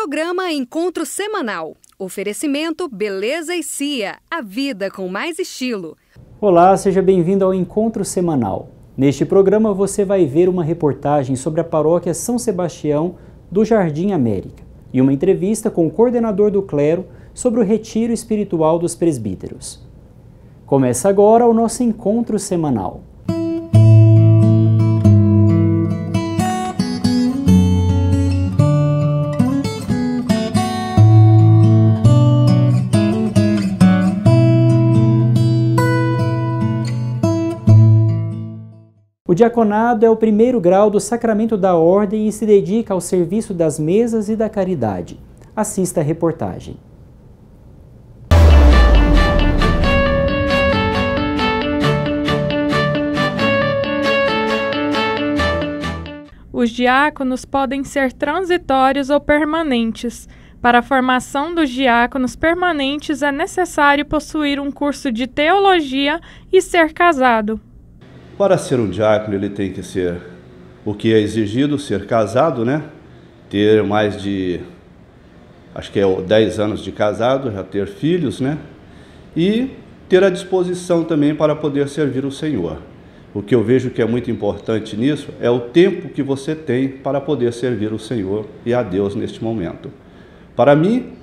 Programa Encontro Semanal. Oferecimento Beleza e Cia, a vida com mais estilo. Olá, seja bem-vindo ao Encontro Semanal. Neste programa você vai ver uma reportagem sobre a paróquia São Sebastião do Jardim América e uma entrevista com o coordenador do clero sobre o retiro espiritual dos presbíteros. Começa agora o nosso Encontro Semanal. O diaconado é o primeiro grau do sacramento da ordem e se dedica ao serviço das mesas e da caridade. Assista a reportagem. Os diáconos podem ser transitórios ou permanentes. Para a formação dos diáconos permanentes é necessário possuir um curso de teologia e ser casado. Para ser um diácono, ele tem que ser o que é exigido, ser casado, né? Ter mais de, 10 anos de casado, já ter filhos, né? E ter a disposição também para poder servir o Senhor. O que eu vejo que é muito importante nisso é o tempo que você tem para poder servir o Senhor e a Deus neste momento. Para mim,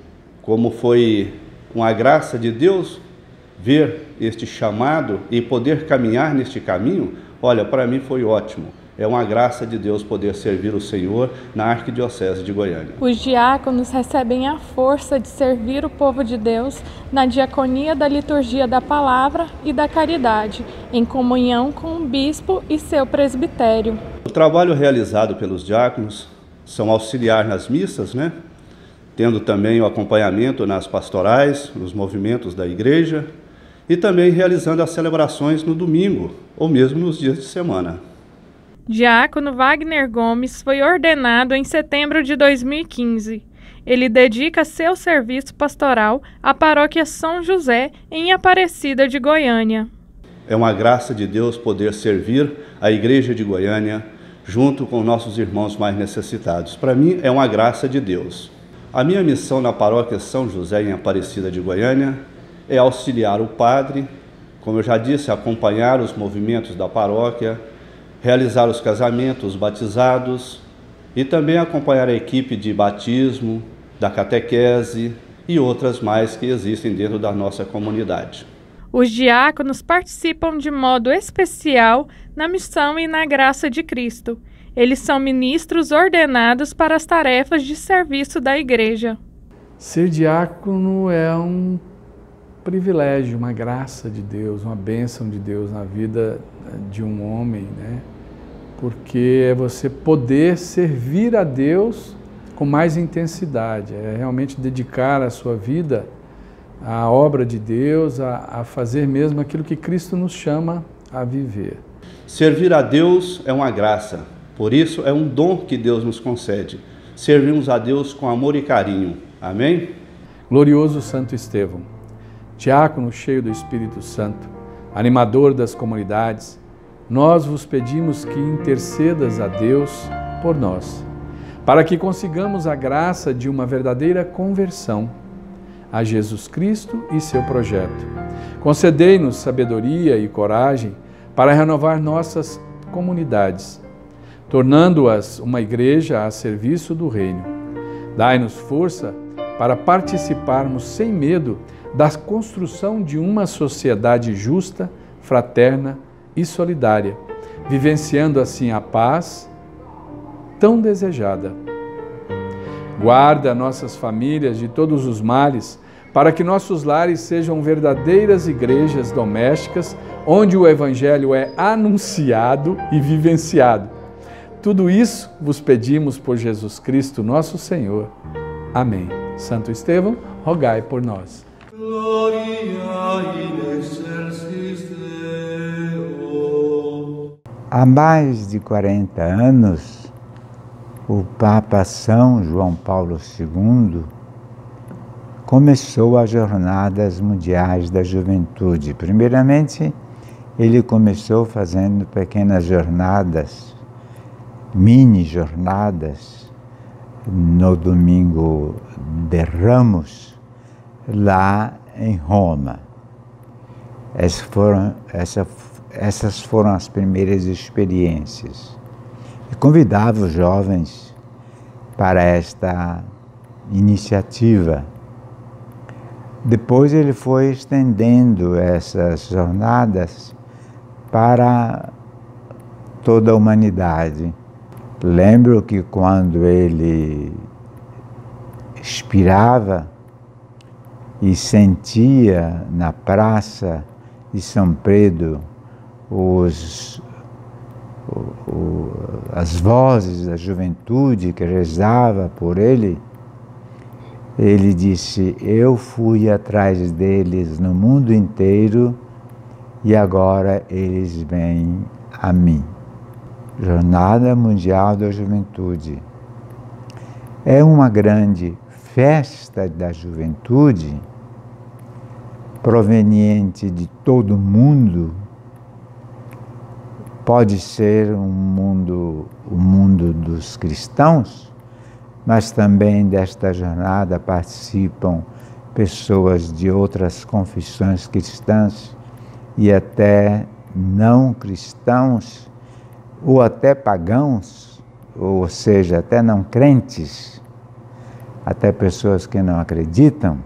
como foi uma graça de Deus, ver este chamado e poder caminhar neste caminho, olha, para mim foi ótimo. É uma graça de Deus poder servir o Senhor na Arquidiocese de Goiânia. Os diáconos recebem a força de servir o povo de Deus na diaconia da liturgia da palavra e da caridade, em comunhão com o bispo e seu presbitério. O trabalho realizado pelos diáconos são auxiliar nas missas, né? Tendo também o acompanhamento nas pastorais, nos movimentos da igreja, e também realizando as celebrações no domingo, ou mesmo nos dias de semana. Diácono Wagner Gomes foi ordenado em setembro de 2015. Ele dedica seu serviço pastoral à paróquia São José, em Aparecida de Goiânia. É uma graça de Deus poder servir a Igreja de Goiânia junto com nossos irmãos mais necessitados. Para mim, é uma graça de Deus. A minha missão na paróquia São José, em Aparecida de Goiânia, é auxiliar o padre, como eu já disse, acompanhar os movimentos da paróquia, realizar os casamentos, os batizados e também acompanhar a equipe de batismo, da catequese e outras mais que existem dentro da nossa comunidade. Os diáconos participam de modo especial na missão e na graça de Cristo. Eles são ministros ordenados para as tarefas de serviço da igreja. Ser diácono é um privilégio, uma graça de Deus, uma bênção de Deus na vida de um homem, né? Porque é você poder servir a Deus com mais intensidade, é realmente dedicar a sua vida à obra de Deus, a fazer mesmo aquilo que Cristo nos chama a viver. Servir a Deus é uma graça, por isso é um dom que Deus nos concede. Servimos a Deus com amor e carinho. Amém? Glorioso Santo Estevão, diácono cheio do Espírito Santo, animador das comunidades, nós vos pedimos que intercedas a Deus por nós, para que consigamos a graça de uma verdadeira conversão a Jesus Cristo e seu projeto. Concedei-nos sabedoria e coragem para renovar nossas comunidades, tornando-as uma igreja a serviço do Reino. Dai-nos força para participarmos sem medo da construção de uma sociedade justa, fraterna e solidária, vivenciando assim a paz tão desejada. Guarda nossas famílias de todos os males, para que nossos lares sejam verdadeiras igrejas domésticas, onde o Evangelho é anunciado e vivenciado. Tudo isso vos pedimos por Jesus Cristo, nosso Senhor. Amém. Santo Estevão, rogai por nós. Há mais de 40 anos, o Papa São João Paulo II começou as Jornadas Mundiais da Juventude. Primeiramente, ele começou fazendo pequenas jornadas, mini jornadas, no domingo de Ramos, lá em Roma. Essas foram as primeiras experiências. Eu convidava os jovens para esta iniciativa. Depois ele foi estendendo essas jornadas para toda a humanidade. Lembro que quando ele expirava e sentia na praça de São Pedro as vozes da juventude que rezava por ele, ele disse: eu fui atrás deles no mundo inteiro e agora eles vêm a mim. Jornada Mundial da Juventude é uma grande festa da juventude proveniente de todo o mundo. Pode ser o mundo dos cristãos, mas também desta jornada participam pessoas de outras confissões cristãs e até não cristãos, ou até pagãos, ou seja, até não crentes, até pessoas que não acreditam.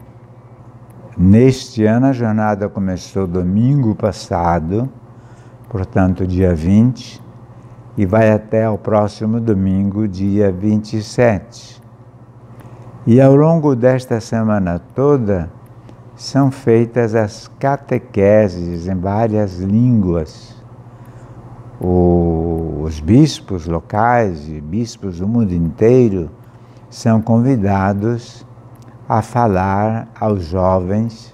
Neste ano a jornada começou domingo passado, portanto dia 20, e vai até o próximo domingo, dia 27. E ao longo desta semana toda são feitas as catequeses em várias línguas. Os bispos locais e bispos do mundo inteiro são convidados a falar aos jovens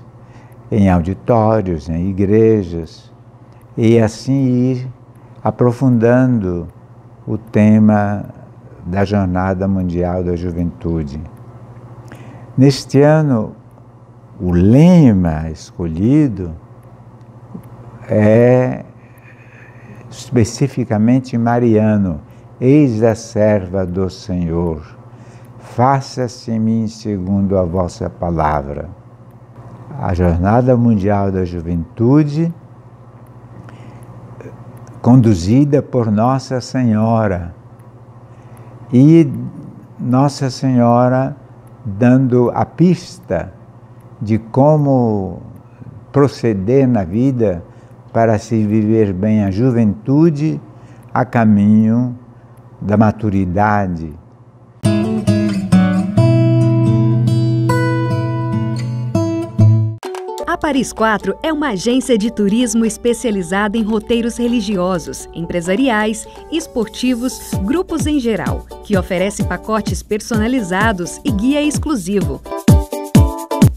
em auditórios, em igrejas, e assim ir aprofundando o tema da Jornada Mundial da Juventude. Neste ano, o lema escolhido é especificamente mariano: eis a serva do Senhor, faça-se em mim segundo a vossa palavra. A Jornada Mundial da Juventude, conduzida por Nossa Senhora, e Nossa Senhora dando a pista de como proceder na vida para se viver bem a juventude a caminho da maturidade. A Paris 4 é uma agência de turismo especializada em roteiros religiosos, empresariais, esportivos, grupos em geral, que oferece pacotes personalizados e guia exclusivo.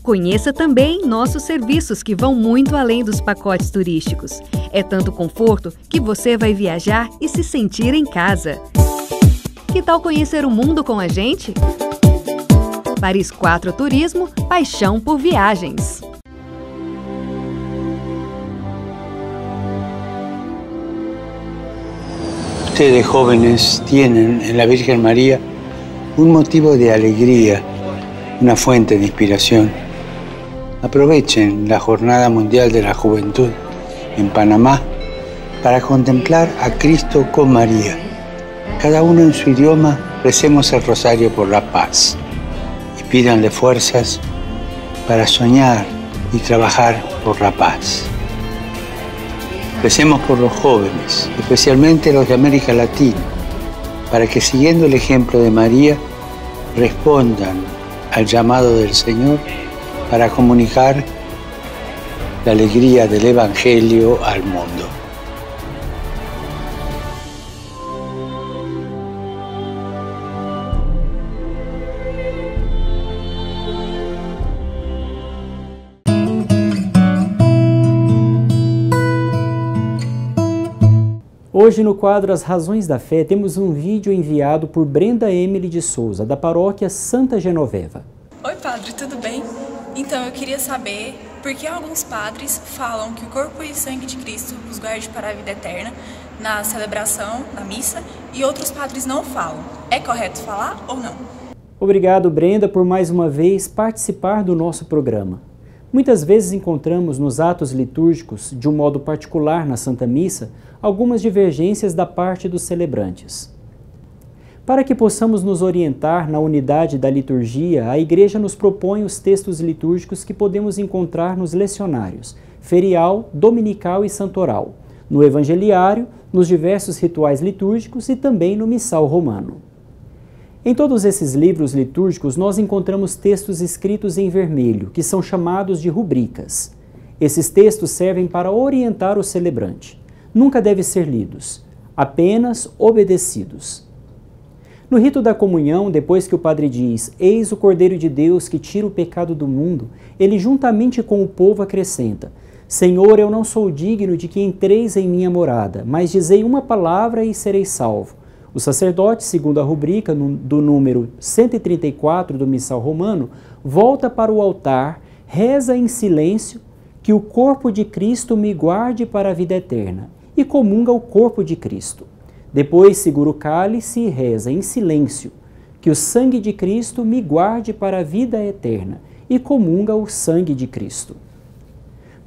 Conheça também nossos serviços que vão muito além dos pacotes turísticos. É tanto conforto que você vai viajar e se sentir em casa. Que tal conhecer o mundo com a gente? Paris 4 Turismo, paixão por viagens. Ustedes jóvenes tienen en la Virgen María un motivo de alegría, una fuente de inspiración. Aprovechen la Jornada Mundial de la Juventud en Panamá para contemplar a Cristo con María. Cada uno en su idioma recemos el rosario por la paz y pídanle fuerzas para soñar y trabajar por la paz. Recemos por los jóvenes, especialmente los de América Latina, para que siguiendo el ejemplo de María respondan al llamado del Señor para comunicar la alegría del Evangelio al mundo. Hoje no quadro As Razões da Fé temos um vídeo enviado por Brenda Emily de Souza, da paróquia Santa Genoveva. Oi padre, tudo bem? Então eu queria saber por que alguns padres falam que o corpo e sangue de Cristo os guarde para a vida eterna na celebração, na missa, e outros padres não falam. É correto falar ou não? Obrigado, Brenda, por mais uma vez participar do nosso programa. Muitas vezes encontramos nos atos litúrgicos, de um modo particular na Santa Missa, algumas divergências da parte dos celebrantes. Para que possamos nos orientar na unidade da liturgia, a Igreja nos propõe os textos litúrgicos que podemos encontrar nos lecionários, ferial, dominical e santoral, no evangeliário, nos diversos rituais litúrgicos e também no missal romano. Em todos esses livros litúrgicos, nós encontramos textos escritos em vermelho, que são chamados de rubricas. Esses textos servem para orientar o celebrante. Nunca devem ser lidos, apenas obedecidos. No rito da comunhão, depois que o padre diz, eis o Cordeiro de Deus que tira o pecado do mundo, ele juntamente com o povo acrescenta, Senhor, eu não sou digno de que entreis em minha morada, mas dizei uma palavra e serei salvo. O sacerdote, segundo a rubrica do número 134 do Missal Romano, volta para o altar, reza em silêncio, que o corpo de Cristo me guarde para a vida eterna, e comunga o corpo de Cristo. Depois segura o cálice e reza em silêncio, que o sangue de Cristo me guarde para a vida eterna, e comunga o sangue de Cristo.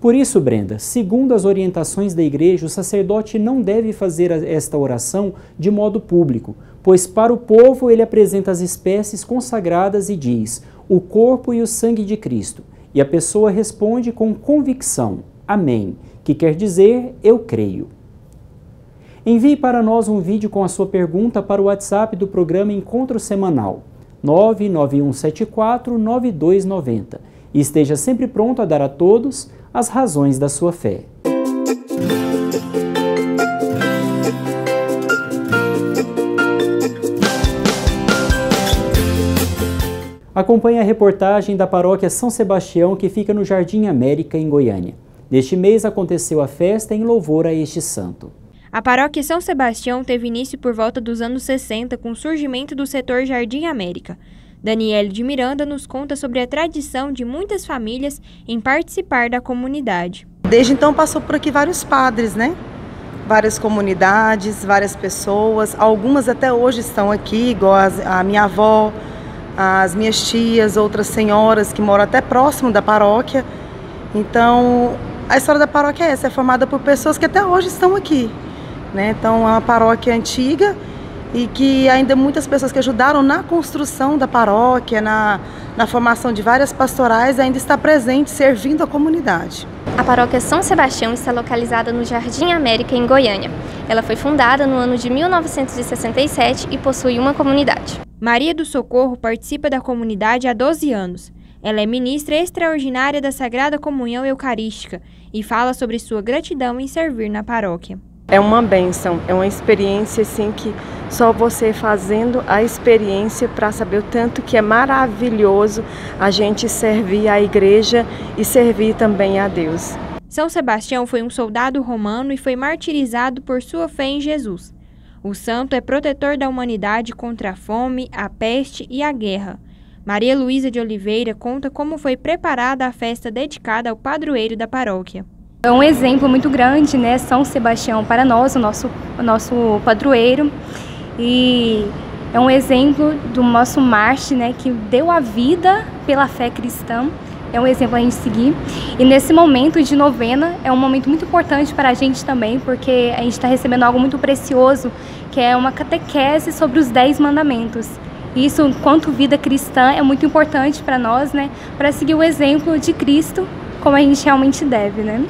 Por isso, Brenda, segundo as orientações da Igreja, o sacerdote não deve fazer esta oração de modo público, pois para o povo ele apresenta as espécies consagradas e diz, o corpo e o sangue de Cristo, e a pessoa responde com convicção, Amém, que quer dizer, eu creio. Envie para nós um vídeo com a sua pergunta para o WhatsApp do programa Encontro Semanal, 991749290, e esteja sempre pronto a dar a todos as razões da sua fé. Acompanhe a reportagem da paróquia São Sebastião, que fica no Jardim América, em Goiânia. Neste mês aconteceu a festa em louvor a este santo. A paróquia São Sebastião teve início por volta dos anos 60 com o surgimento do setor Jardim América. Daniele de Miranda nos conta sobre a tradição de muitas famílias em participar da comunidade. Desde então passou por aqui vários padres, né? Várias comunidades, várias pessoas, algumas até hoje estão aqui, igual a minha avó, as minhas tias, outras senhoras que moram até próximo da paróquia. Então, a história da paróquia é essa, é formada por pessoas que até hoje estão aqui, né? Então, é uma paróquia antiga e que ainda muitas pessoas que ajudaram na construção da paróquia, na formação de várias pastorais, ainda está presente, servindo a comunidade. A paróquia São Sebastião está localizada no Jardim América, em Goiânia. Ela foi fundada no ano de 1967 e possui uma comunidade. Maria do Socorro participa da comunidade há 12 anos. Ela é ministra extraordinária da Sagrada Comunhão Eucarística e fala sobre sua gratidão em servir na paróquia. É uma bênção, é uma experiência assim que só você fazendo a experiência para saber o tanto que é maravilhoso a gente servir a igreja e servir também a Deus. São Sebastião foi um soldado romano e foi martirizado por sua fé em Jesus. O santo é protetor da humanidade contra a fome, a peste e a guerra. Maria Luísa de Oliveira conta como foi preparada a festa dedicada ao padroeiro da paróquia. É um exemplo muito grande, né, São Sebastião para nós, o nosso padroeiro, e é um exemplo do nosso mártir, né, que deu a vida pela fé cristã, é um exemplo a gente seguir. E nesse momento de novena é um momento muito importante para a gente também, porque a gente está recebendo algo muito precioso, que é uma catequese sobre os 10 mandamentos. Isso, enquanto vida cristã, é muito importante para nós, né, para seguir o exemplo de Cristo, como a gente realmente deve, né?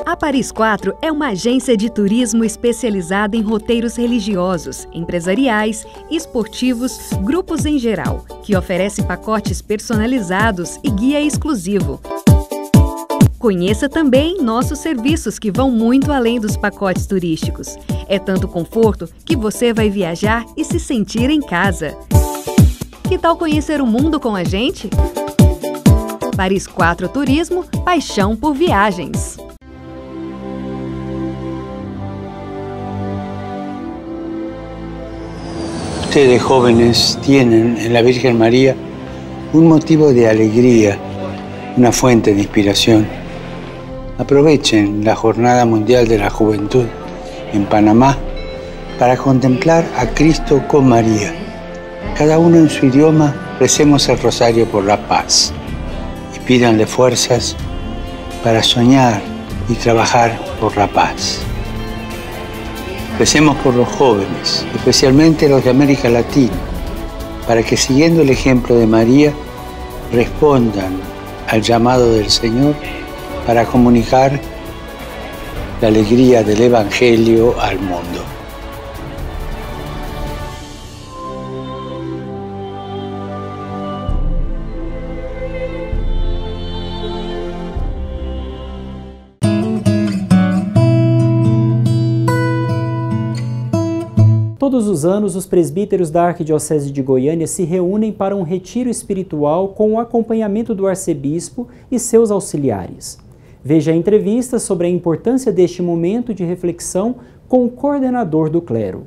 A Paris 4 é uma agência de turismo especializada em roteiros religiosos, empresariais, esportivos, grupos em geral, que oferece pacotes personalizados e guia exclusivo. Conheça também nossos serviços que vão muito além dos pacotes turísticos. É tanto conforto que você vai viajar e se sentir em casa. Que tal conhecer o mundo com a gente? Paris 4 Turismo, paixão por viagens. Ustedes jóvenes tienen en la Virgen María un motivo de alegría, una fuente de inspiración. Aprovechen la Jornada Mundial de la Juventud en Panamá, para contemplar a Cristo con María. Cada uno en su idioma, recemos el rosario por la paz y pídanle fuerzas para soñar y trabajar por la paz. Recemos por los jóvenes, especialmente los de América Latina, para que siguiendo el ejemplo de María, respondan al llamado del Señor para comunicar la alegría del Evangelio al mundo. Todos os anos, os presbíteros da Arquidiocese de Goiânia se reúnem para um retiro espiritual com o acompanhamento do arcebispo e seus auxiliares. Veja a entrevista sobre a importância deste momento de reflexão com o coordenador do clero.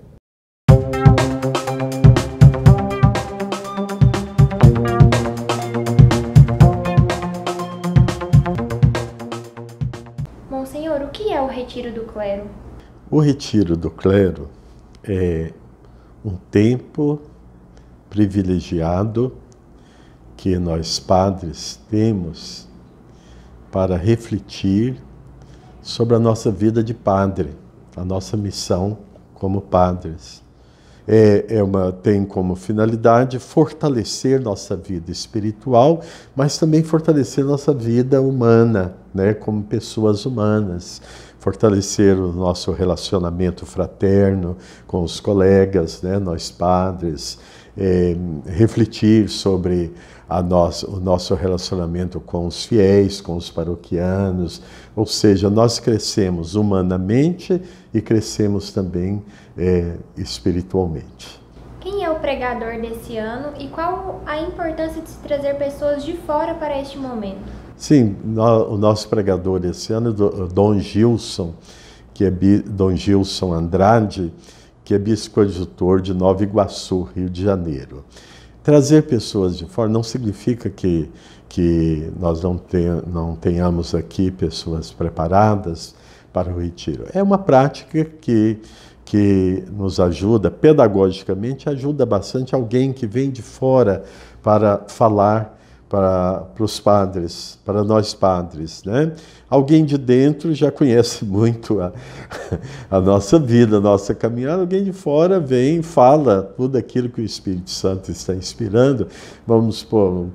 Monsenhor, o que é o retiro do clero? O retiro do clero é um tempo privilegiado que nós padres temos para refletir sobre a nossa vida de padre, a nossa missão como padres. Tem como finalidade fortalecer nossa vida espiritual, mas também fortalecer nossa vida humana, né, como pessoas humanas. Fortalecer o nosso relacionamento fraterno com os colegas, né, nós padres, refletir sobre o nosso relacionamento com os fiéis, com os paroquianos, ou seja, nós crescemos humanamente e crescemos também espiritualmente. Quem é o pregador desse ano e qual a importância de se trazer pessoas de fora para este momento? Sim, o nosso pregador esse ano é Dom Gilson, Dom Gilson Andrade, que é bispo coadjutor de Nova Iguaçu, Rio de Janeiro. Trazer pessoas de fora não significa que nós não tenhamos aqui pessoas preparadas para o retiro. É uma prática que nos ajuda, pedagogicamente, ajuda bastante alguém que vem de fora para falar para os padres, para nós padres, né? Alguém de dentro já conhece muito a nossa vida, a nossa caminhada. Alguém de fora vem e fala tudo aquilo que o Espírito Santo está inspirando. Vamos supor,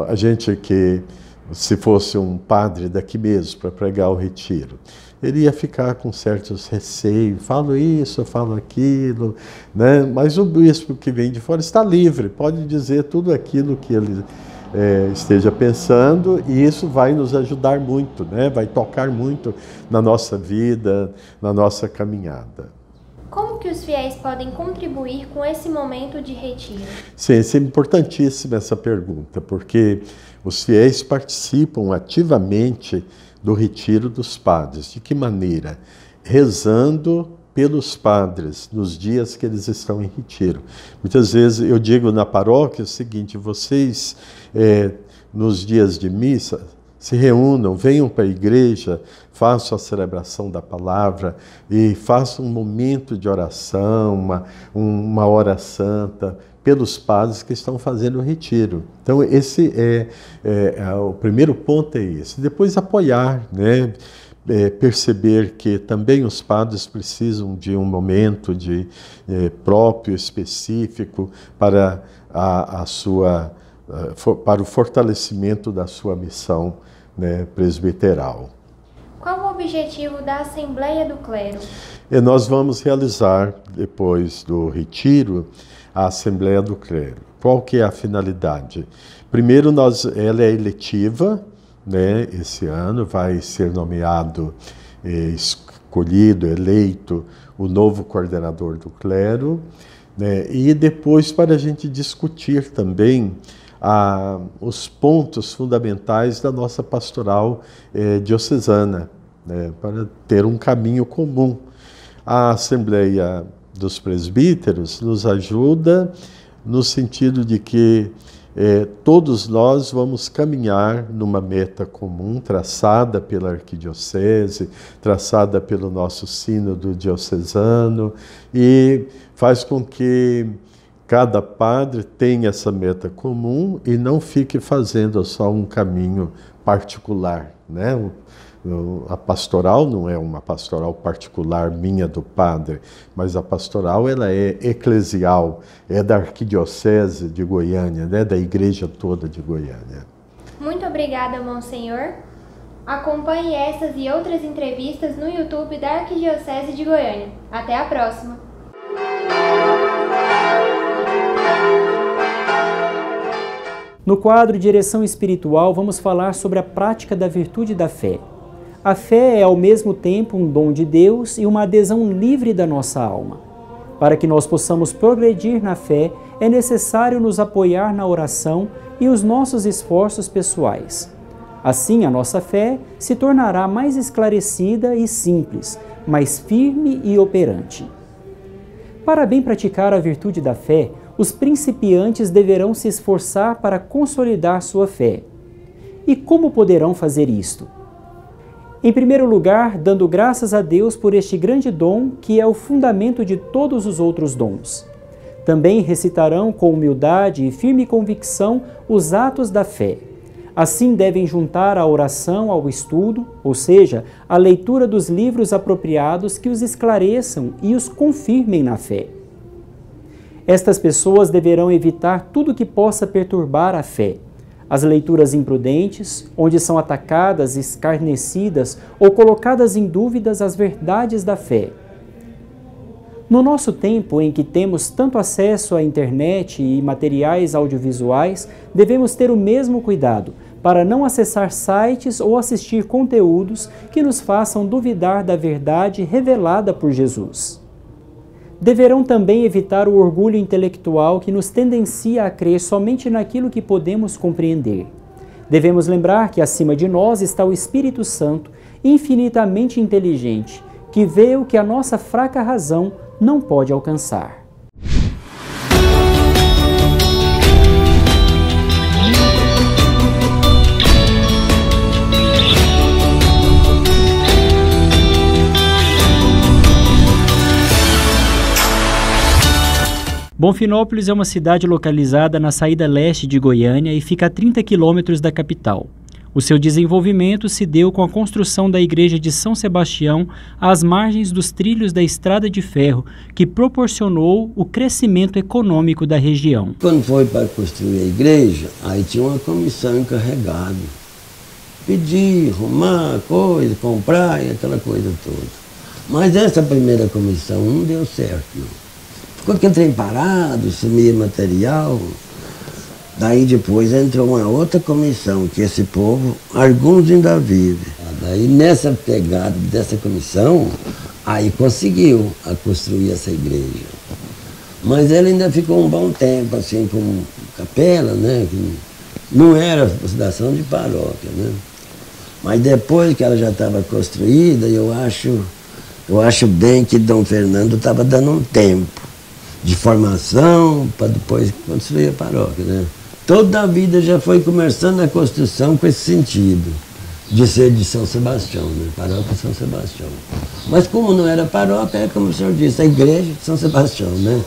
a gente que, se fosse um padre daqui mesmo para pregar o retiro, ele ia ficar com certos receios, falo isso, falo aquilo, né? Mas o bispo que vem de fora está livre, pode dizer tudo aquilo que ele esteja pensando, e isso vai nos ajudar muito, né? Vai tocar muito na nossa vida, na nossa caminhada. Como que os fiéis podem contribuir com esse momento de retiro? Sim, é importantíssima essa pergunta, porque os fiéis participam ativamente do retiro dos padres. De que maneira? Rezando pelos padres nos dias que eles estão em retiro. Muitas vezes eu digo na paróquia o seguinte: vocês nos dias de missa se reúnam, venham para a igreja, façam a celebração da palavra e façam um momento de oração, uma hora santa pelos padres que estão fazendo o retiro. Então esse o primeiro ponto é esse. Depois apoiar, né? Perceber que também os padres precisam de um momento próprio, específico, para para o fortalecimento da sua missão, né, presbiteral. Qual o objetivo da Assembleia do Clero? Nós vamos realizar, depois do retiro, a Assembleia do Clero. Qual que é a finalidade? Primeiro, ela é eletiva, né? Esse ano vai ser nomeado, escolhido, eleito o novo coordenador do clero, né? E depois para a gente discutir também os pontos fundamentais da nossa pastoral diocesana, né? Para ter um caminho comum. A Assembleia dos Presbíteros nos ajuda no sentido de que todos nós vamos caminhar numa meta comum, traçada pela arquidiocese, traçada pelo nosso sínodo diocesano, e faz com que cada padre tenha essa meta comum e não fique fazendo só um caminho particular, né? A pastoral não é uma pastoral particular minha do padre, mas a pastoral ela é eclesial, é da arquidiocese de Goiânia, né? Da igreja toda de Goiânia. Muito obrigada, Monsenhor. Acompanhe essas e outras entrevistas no YouTube da Arquidiocese de Goiânia. Até a próxima! No quadro Direção Espiritual, vamos falar sobre a prática da virtude da fé. A fé é ao mesmo tempo um dom de Deus e uma adesão livre da nossa alma. Para que nós possamos progredir na fé, é necessário nos apoiar na oração e os nossos esforços pessoais. Assim, a nossa fé se tornará mais esclarecida e simples, mais firme e operante. Para bem praticar a virtude da fé, os principiantes deverão se esforçar para consolidar sua fé. E como poderão fazer isto? Em primeiro lugar, dando graças a Deus por este grande dom que é o fundamento de todos os outros dons. Também recitarão com humildade e firme convicção os atos da fé. Assim devem juntar a oração ao estudo, ou seja, a leitura dos livros apropriados que os esclareçam e os confirmem na fé. Estas pessoas deverão evitar tudo que possa perturbar a fé. As leituras imprudentes, onde são atacadas, escarnecidas ou colocadas em dúvidas as verdades da fé. No nosso tempo, em que temos tanto acesso à internet e materiais audiovisuais, devemos ter o mesmo cuidado para não acessar sites ou assistir conteúdos que nos façam duvidar da verdade revelada por Jesus. Deverão também evitar o orgulho intelectual que nos tendencia a crer somente naquilo que podemos compreender. Devemos lembrar que acima de nós está o Espírito Santo, infinitamente inteligente, que vê o que a nossa fraca razão não pode alcançar. Bonfinópolis é uma cidade localizada na saída leste de Goiânia e fica a 30 quilômetros da capital. O seu desenvolvimento se deu com a construção da igreja de São Sebastião às margens dos trilhos da estrada de ferro, que proporcionou o crescimento econômico da região. Quando foi para construir a igreja, aí tinha uma comissão encarregada. Pedir, arrumar coisa, comprar e aquela coisa toda. Mas essa primeira comissão não deu certo, não. Ficou aquele trem parado, sumia material. Daí depois entrou uma outra comissão, que esse povo, alguns ainda vivem. Daí nessa pegada dessa comissão, aí conseguiu a construir essa igreja. Mas ela ainda ficou um bom tempo, assim, como capela, né? Que não era fundação de paróquia, né? Mas depois que ela já estava construída, eu acho bem que Dom Fernando estava dando um tempo de formação para depois construir a paróquia, né? Toda a vida já foi começando a construção com esse sentido, de ser de São Sebastião, né? Paróquia São Sebastião. Mas como não era paróquia, é como o senhor disse, a igreja de São Sebastião, né?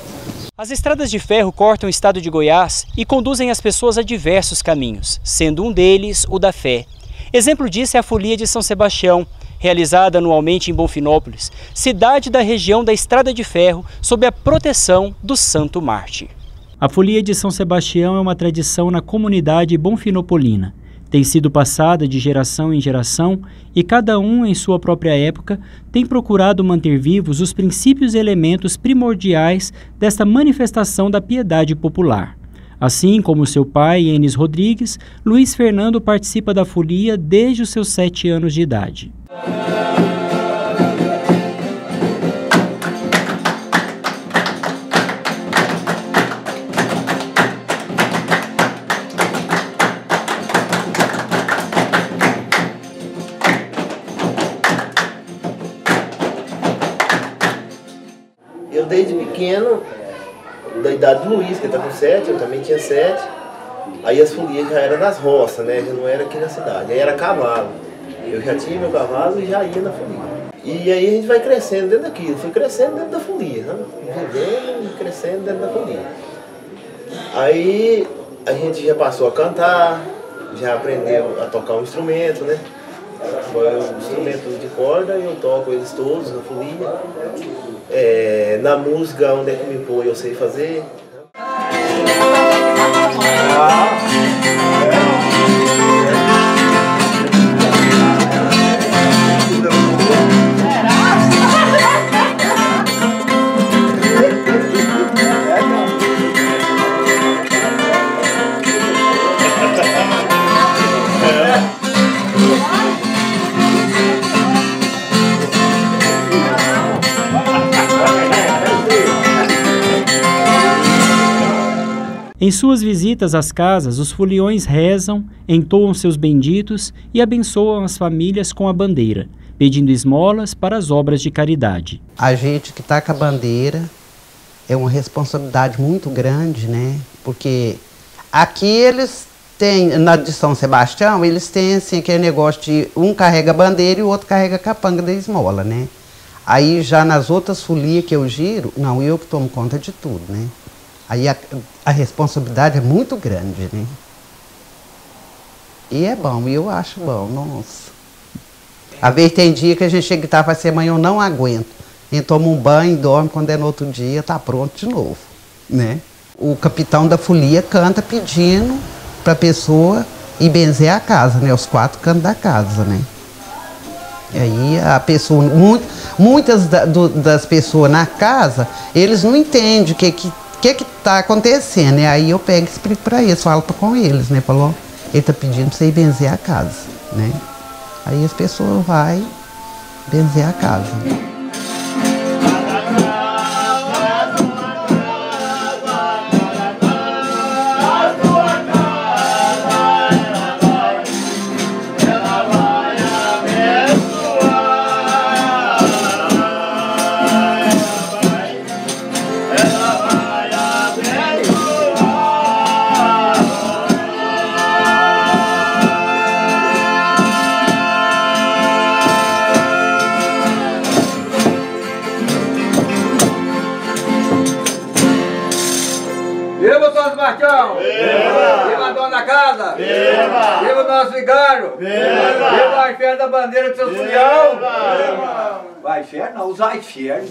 As estradas de ferro cortam o estado de Goiás e conduzem as pessoas a diversos caminhos, sendo um deles o da fé. Exemplo disso é a Folia de São Sebastião, realizada anualmente em Bonfinópolis, cidade da região da Estrada de Ferro, sob a proteção do Santo Mártir. A Folia de São Sebastião é uma tradição na comunidade bonfinopolina. Tem sido passada de geração em geração e cada um, em sua própria época, tem procurado manter vivos os princípios e elementos primordiais desta manifestação da piedade popular. Assim como seu pai, Enes Rodrigues, Luiz Fernando participa da folia desde os seus 7 anos de idade. Eu desde pequeno, da idade do Luiz, que está com 7, eu também tinha 7, Aí as folias já eram nas roças, né? Já não era aqui na cidade. Aí era cavalo. Eu já tinha meu cavalo e já ia na folia. E aí a gente vai crescendo dentro daquilo. Fui crescendo dentro da folia, né? Vivendo e crescendo dentro da folia. Aí a gente já passou a cantar, já aprendeu a tocar um instrumento, né? Foi um instrumento de corda e eu toco eles todos na folia. Na música, onde é que me põe, eu sei fazer. Em suas visitas às casas, os foliões rezam, entoam seus benditos e abençoam as famílias com a bandeira, pedindo esmolas para as obras de caridade. A gente que está com a bandeira é uma responsabilidade muito grande, né? Porque aqui eles têm, na de São Sebastião, eles têm assim, aquele negócio de um carrega a bandeira e o outro carrega a capanga da esmola, né? Aí já nas outras folias que eu giro, não, eu que tomo conta de tudo, né? Aí a responsabilidade é muito grande, né? E é bom, eu acho bom, nossa. Às vezes tem dia que a gente chega e fala assim, amanhã eu não aguento. A gente toma um banho, dorme, quando é no outro dia, tá pronto de novo, né? O capitão da folia canta pedindo para a pessoa ir benzer a casa, né? Os 4 cantos da casa, né? E aí a pessoa, muitas das pessoas na casa, eles não entendem o que está acontecendo, né? Aí eu pego e explico para eles, falo com eles, né? Falou, ele está pedindo para você ir benzer a casa, né? Aí as pessoas vão benzer a casa. Viva a dona da casa! Viva o nosso vigário! Viva a inferno da bandeira do seu folião! Vai inferno? Não, usar inferno.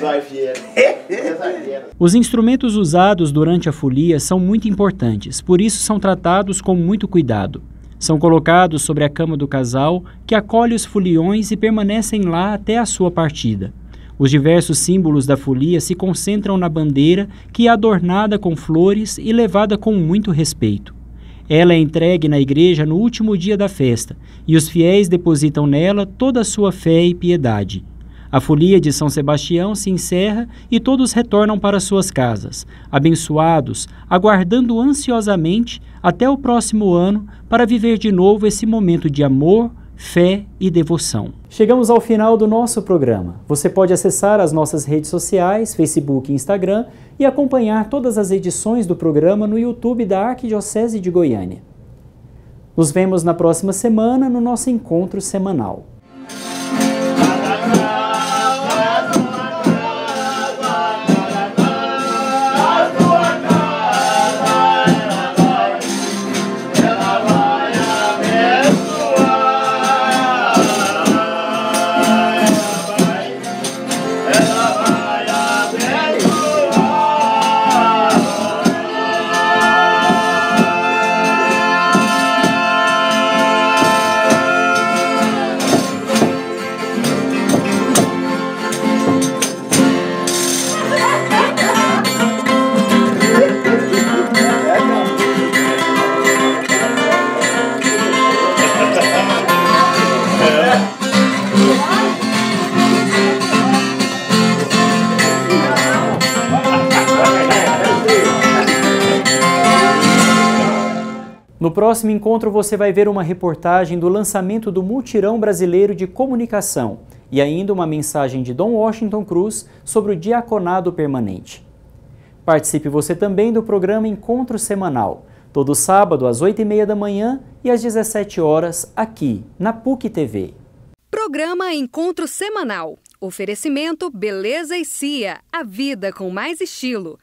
Os instrumentos usados durante a folia são muito importantes, por isso são tratados com muito cuidado. São colocados sobre a cama do casal, que acolhe os foliões e permanecem lá até a sua partida. Os diversos símbolos da folia se concentram na bandeira, que é adornada com flores e levada com muito respeito. Ela é entregue na igreja no último dia da festa, e os fiéis depositam nela toda a sua fé e piedade. A folia de São Sebastião se encerra e todos retornam para suas casas, abençoados, aguardando ansiosamente até o próximo ano para viver de novo esse momento de amor, fé e devoção. Chegamos ao final do nosso programa. Você pode acessar as nossas redes sociais, Facebook e Instagram, e acompanhar todas as edições do programa no YouTube da Arquidiocese de Goiânia. Nos vemos na próxima semana no nosso encontro semanal. No próximo encontro você vai ver uma reportagem do lançamento do Mutirão Brasileiro de Comunicação e ainda uma mensagem de Dom Washington Cruz sobre o diaconado permanente. Participe você também do programa Encontro Semanal. Todo sábado às 8h30 da manhã e às 17 horas aqui na PUC TV. Programa Encontro Semanal. Oferecimento Beleza e Cia, a vida com mais estilo.